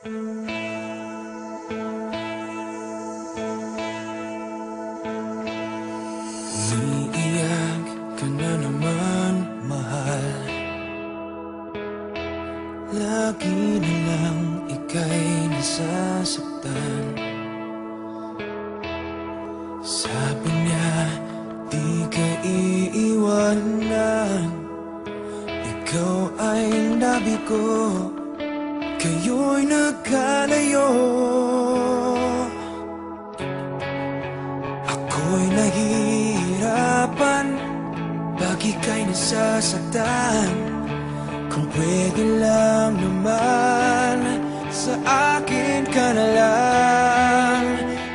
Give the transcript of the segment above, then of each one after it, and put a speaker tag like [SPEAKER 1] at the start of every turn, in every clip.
[SPEAKER 1] Umiiyak ka na naman, mahal. Lagi na lang ika'y nasasaktan. Sabi niya, di ka iiwanan. Ikaw ay nabigo, kayo'y nagkalayo. Ako'y nahihirapan pag ika'y nasasaktan. Kung pwede lang naman, sa akin ka na lang.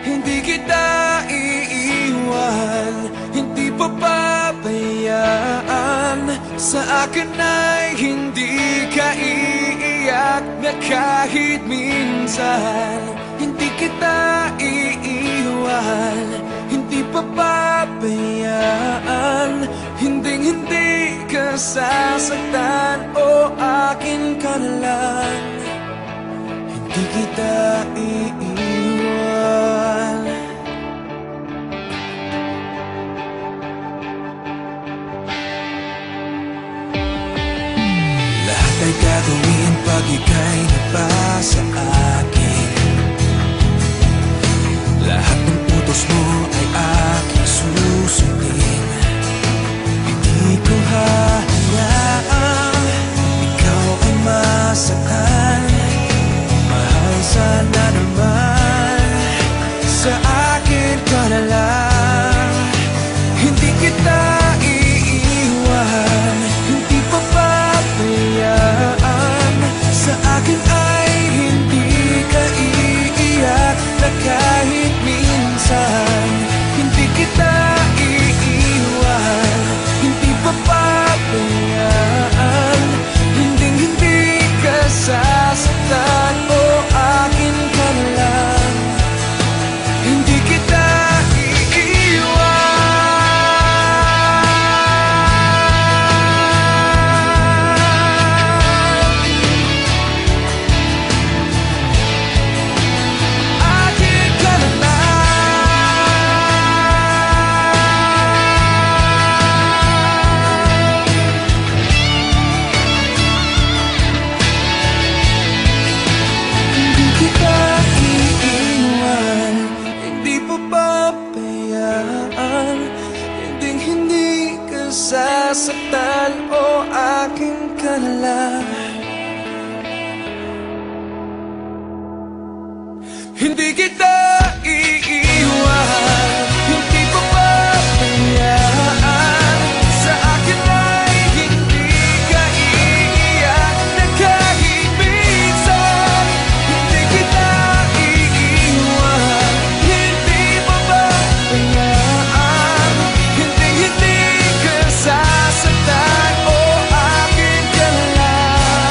[SPEAKER 1] Hindi kita iiwan, hindi papabayaan. Sa akin ay hindi ka iiyak na kahit minsan. Hindi kita iiwan, hindi papabayaan. Hinding-hindi ka sasaktan, o akin ka na lang. Hindi kita iiwan. Lahat ay gagawin pag ika'y nabasa akin. Lahat ng utos mo ay aking susundin. Hindi ko hahayaang ikaw ay masaktan. Mahal, sana naman sa akin ka na lang. Hindi kita iiwan, hindi papabayaan. Sa akin ay hindi ka iiyak na kahit minsan. Hindi kita iiwan, hindi papabayaan. Hinding-hindi ka sasaktan, o akin ka na lang. Hindi kita sasaktan, o akin ka na lang. Hindi kita iiwan, hindi papabayaan. Sa akin ay hindi ka iiyak na kahit minsan. Hindi kita iiwan, hindi papabayaan. Hindi sasaktan, o akin ka lang.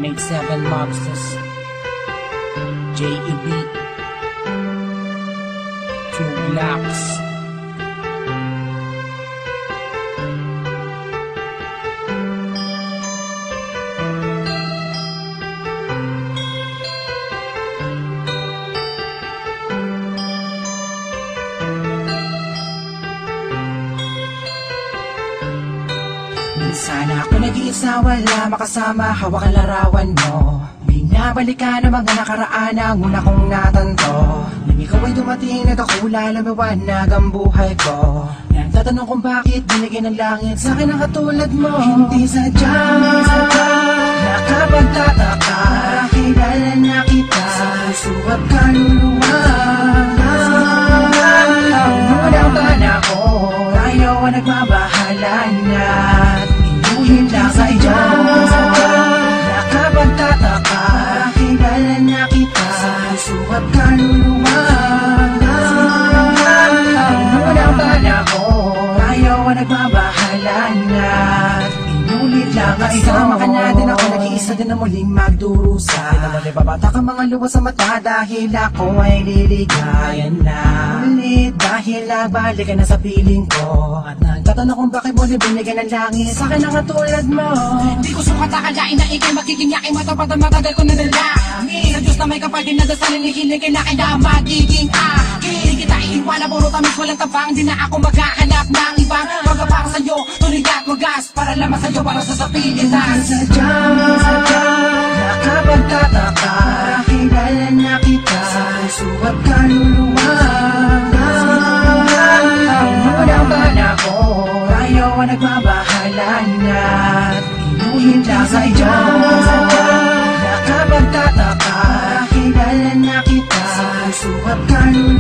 [SPEAKER 2] 187 Mobsters, JEB, Two Blocks. Minsan ako nag-iisa, wala makasama, hawak ang larawan mo. Binabalikan ang mga nakaraan ang una kong natanto. Nang ikaw ay dumating, nagkakula, lumiwanag ang buhay ko. Nagtatanong kung bakit binigyan ng langit sa akin ang katulad mo. Hindi sadya, nakapagtataka, kilala na kita sa puso at kaluluwa. Unang panahon, tayo ang nagbabahala na inuhin lang sa iyo. Nakapagtataka, kilala na kita sa puso at kaluluwa. Unang panahon, tayo ang nagbabahala na inulit lang sa iyo. Sama ka natin, ako nag-iisa din na muling magdurusa. Naman ay babata ka mga luwa sa mata dahil ako ay liligayan na ulit. Dahil nagbalik ka na sa piling ko at nagtatanong kung bakit mo binigyan ng langit sa akin ang katulad mo.
[SPEAKER 3] Di ko sukat akalain na ikay magiging yakin, matapat ang matagal ko na nalangin. Sa Diyos na may kapal din na dasalin, ikiligin na kaya magiging akin. Di kita iiwala, puro tamis walang tabang. Di na ako maghahanap ng ibang mga para sa'yo, tuloy at wagas para lamang sa'yo, para sa Pilipinas.
[SPEAKER 1] Sadya, nakapagtataka, kilala na kita sa puso at kaluluwa. Unang panahon, tayo ang nagbabahala na inuhin lang sa iyo. Nakapagtataka, kilala na kita sa puso at kaluluwa.